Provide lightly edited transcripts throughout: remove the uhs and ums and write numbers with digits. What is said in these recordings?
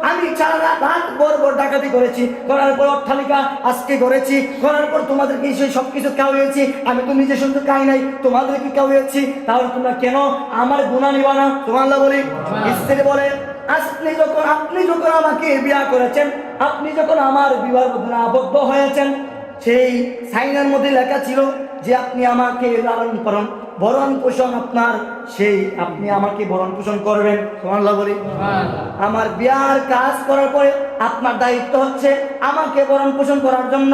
আমি সারা রাত ভর ডাকাতি করেছি, করার পর অট্টালিকা আজকে করেছি, করার পর তোমাদেরকে সেই সব কিছু খাওয়িয়েছি, আমি তো নিজে শুধু খাই নাই, তোমাদেরকে খাওয়িয়েছি, তাহলে তোমরা কেন আমার গুনাহ নিবা না? সুবহানাল্লাহ বলি। স্ত্রী বলে, আপনি যখন আমাকে বিয়ে করেছেন, আপনি যখন আমার বিবাহ বন্ধনে আবদ্ধ হয়েছেন, সেই সাইনের মধ্যে লেখা ছিল যে আপনি আমাকে লালন পালন ভরণ পোষণ আপনার, সেই আপনি আমাকে ভরণ পোষণ করবেন। সুবহানাল্লাহ বলি। আমার বিয়ার কাজ করার পরে আপনার দায়িত্ব হচ্ছে আমাকে ভরণ পোষণ করার জন্য,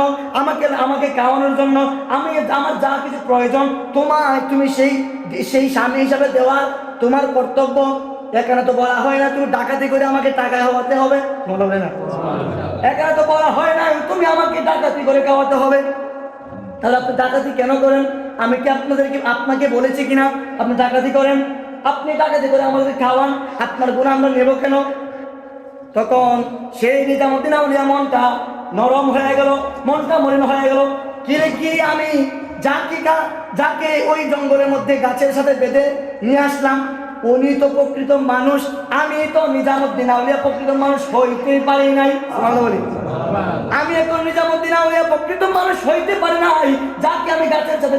আমাকে খাওয়ানোর জন্য, আমার যা কিছু প্রয়োজন তুমি সেই স্বামী হিসাবে দেওয়ার তোমার কর্তব্য। এখানে তো বলা হয় না তুমি ডাকাতি করে আমাকে টাকা খাওয়াতে হবে, বলবে না। এখানে তো বলা হয় না তুমি আমাকে ডাকাতি করে খাওয়াতে হবে। তাহলে আপনি ডাকাতি কেন করেন? আমি কি আপনাকে বলেছি কিনা আপনি ডাকাতি করেন? আপনি ডাকাতি করে আমাদের খাওয়ান, আপনার গুনাহ আমরা নেব কেন? তখন সেই নিজামুদ্দিন আউলিয়া মনটা নরম হয়ে গেল, মনটা মলিন হয়ে গেল। কি আমি যাকে ওই জঙ্গলের মধ্যে গাছের সাথে বেঁধে নিয়ে আসলাম, উনি তো প্রকৃত মানুষ, আমি তো নিজামুদ্দিন আউলিয়া প্রকৃত মানুষ হইতে পারি নাই। আমি এখন নিজামুদ্দিন আউলিয়া প্রকৃত মানুষ হইতে পারি নাই, যাকে আমি গাছের সাথে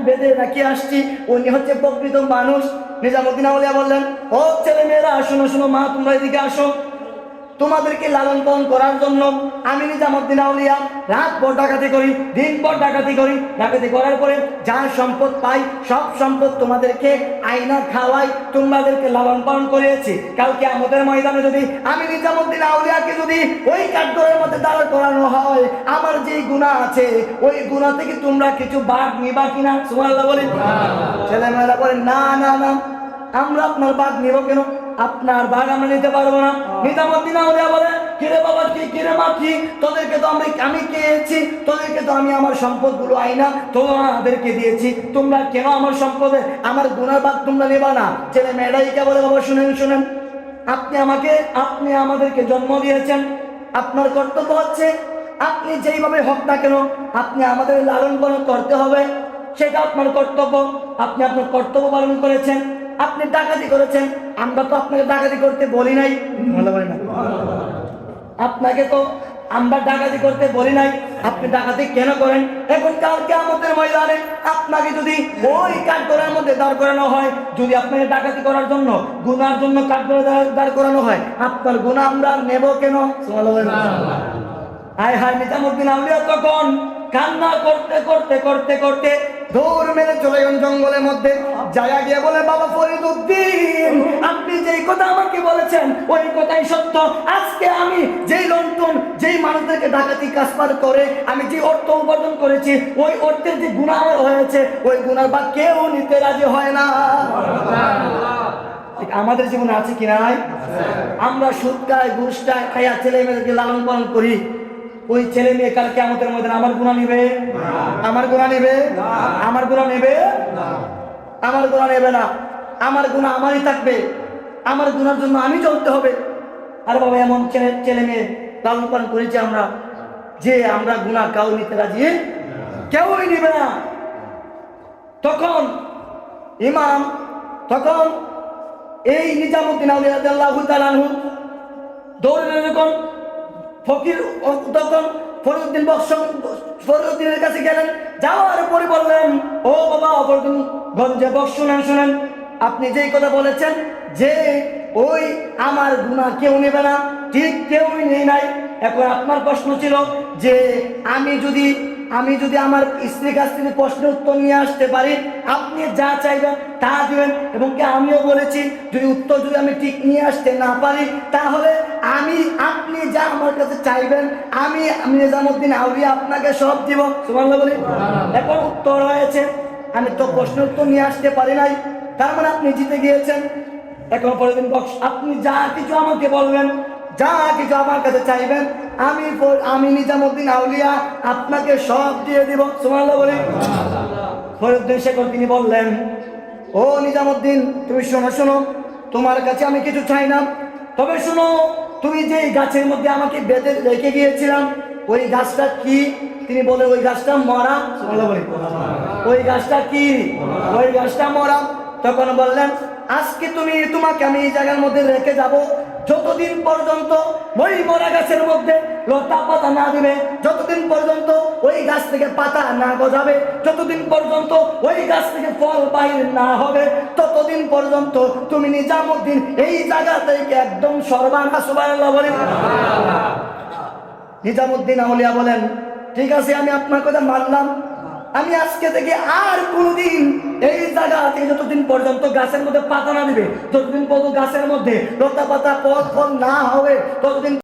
বেঁধে রাখিয়ে আসছি উনি হচ্ছে প্রকৃত মানুষ। নিজামুদ্দিন আউলিয়া বললেন, ও ছেলে মেয়েরা শোনো, মা তোমরা এদিকে আসো। তোমাদেরকে লালন পালন করার জন্য আমি নিজামুদ্দিন আউলিয়া রাত ভর ডাকাতি করি, দিন পর ডাকাতি করি, ডাকাতি করার পরে যা সম্পদ পাই সব সম্পদ তোমাদেরকে আয়না খাওয়াই, তোমাদেরকে লালন পালন করিয়েছি। কালকে আমাদের ময়দানে যদি আমি নিজামুদ্দিন আউলিয়াকে যদি ওই কাঠগড়ের মধ্যে দাঁড় করানো হয়, আমার যেই গুনাহ আছে ওই গুনাহ থেকে তোমরা কিছু ভাগ নিবা কিনা? সুবহানাল্লাহ বলেন। ছেলেমেয়েরা বলেন, না, আমরা আপনার ভাগ নিব কেন? আপনার ভাগ আমরা নিতে পারবো না। নিজামুদ্দিন আউলিয়া বলে, কিরে বাবা কিরে মা কি, তোদেরকে তো আমি খেয়েছি, তোদেরকে তো আমি আমার সম্পদগুলো আইনা তোমাদেরকে দিয়েছি, তোমরা কেন আমার সম্পদে আমার গুনার ভাগ তোমরা নেবা না? ছেলে মেয়েরাইকে বলে, বাবা শুনেন, আপনি আমাদেরকে জন্ম দিয়েছেন, আপনার কর্তব্য হচ্ছে আপনি যেইভাবে হোক না কেন আপনি আমাদের লালন পালন করতে হবে, সেটা আপনার কর্তব্য। আপনি আপনার কর্তব্য পালন করেছেন, আপনি ডাকাতি করেছেন, আমরা তো আপনাকে ডাকাতি করতে বলি নাই, আপনাকে তো আমরা ডাকাতি করতে বলি নাই, আপনি ডাকাতি কেন করেন? এখন কালকে আমাদের ময়দানে আপনাকে যদি ওই কাঠগড়ার মধ্যে দাঁড় করানো হয়, যদি আপনাকে ডাকাতি করার জন্য গুনার জন্য কাঠগড়ে দাঁড় করানো হয়, আপনার গুনাহ আমরা নেব কেন? হায় নিজামুদ্দিন আউলিয়া তখন কান্না করতে দৌড় মেরে চলে গেলেন জঙ্গলের মধ্যে। জায়গা গিয়ে বলে, বাবা ফরিদউদ্দিন, আপনি যেই কথা আমাকে বলেছেন ওই কথাই সত্য। আজকে আমি যেই মানুষদেরকে ডাকাতি কাজপার করে আমি যে অর্থ উপার্জন করেছি, ওই অর্থের যে গুনাহ হয়েছে ওই গুনার ভাগ কেউ নিতে রাজি হয় না। আমাদের জীবনে আছে কি নাই? আমরা সুদ খাই, ঘুষ খাইয়া ছেলে মেয়েদেরকে লালন পালন করি, ওই ছেলে মেয়ে কালকে আমাদের মধ্যে আমার গুনাহ নেবে? আমার গুনাহ নেবে না। আমার গুনাহ আমারই থাকবে, আমার গুনার জন্য আমি চলতে হবে। আর বাবা এমন ছেলে মেয়ে লালন পালন করেছি আমরা, যে আমরা গুনাহ কাউ নিতে রাজি কেউই নেবে না। তখন এই নিজামুদ্দিন আউলিয়া রাদিয়াল্লাহু তাআলা আনহু দৌড়ে যখন তখন ফরিদউদ্দিনের কাছে গেলেন। যাওয়ার পরে বললেন, ও বাবা ফরিদগঞ্জে শুনেন, আপনি যেই কথা বলেছেন যে ওই আমার গুনাহ কেউ নেবে না, ঠিক কেউই নেই নাই। এখন আপনার প্রশ্ন ছিল যে আমি যদি আমার স্ত্রীর কাছ থেকে প্রশ্নের উত্তর নিয়ে আসতে পারি, আপনি যা চাইবেন তা দিবেন। এবং আমিও বলেছি যদি আমি ঠিক নিয়ে আসতে না পারি, তাহলে আপনি যা আমার কাছে চাইবেন আমি নিজামুদ্দিন আউলিয়া আপনাকে সব দিব। সুবহানাল্লাহ বলি। এখন উত্তর হয়েছে, আমি তো প্রশ্নের উত্তর নিয়ে আসতে পারি নাই, তার মানে আপনি জিতে গিয়েছেন। এখন পরের দিন আপনি যা কিছু আমাকে বলবেন, যা কিছু আমার কাছে চাইবেন, আমি নিজামুদ্দিন আউলিয়া আপনাকে সব দিয়ে দিব। সুবহানাল্লাহ বলি। ফরিদউদ্দিন শেখর তিনি বললেন, ও নিজামুদ্দিন, তুমি শোনো, তোমার কাছে আমি কিছু চাই না, তবে শোনো, তুমি যে গাছের মধ্যে আমাকে বেঁধে রেখে গিয়েছিলাম ওই গাছটা কি? তিনি বলে, ওই গাছটা মরা। সুবহানাল্লাহ বলি। ওই গাছটা কি? ওই গাছটা মরা। তখন বললেন, আজকে তোমাকে আমি এই জায়গার মধ্যে রেখে যাব, যতদিন পর্যন্ত ওই মরা গাছের মধ্যে লতা পাতা না দিবে, যতদিন পর্যন্ত ওই গাছ থেকে পাতা না গজাবে, যতদিন পর্যন্ত ওই গাছ থেকে ফল বাহির না হবে, ততদিন পর্যন্ত তুমি নিজামুদ্দিন এই জায়গা থেকে একদম সর্বানা। সুবহানাল্লাহ বলেন। নিজামুদ্দিন আউলিয়া বলেন, ঠিক আছে আমি আপনার কথা মানলাম, আমি আজকে থেকে আর কোনোদিন এই জায়গা থেকে যতদিন পর্যন্ত গাছের মধ্যে পাতা না দিবে, যতদিন পর্যন্ত গাছের মধ্যে লতা পাতা ফল না হবে, ততদিন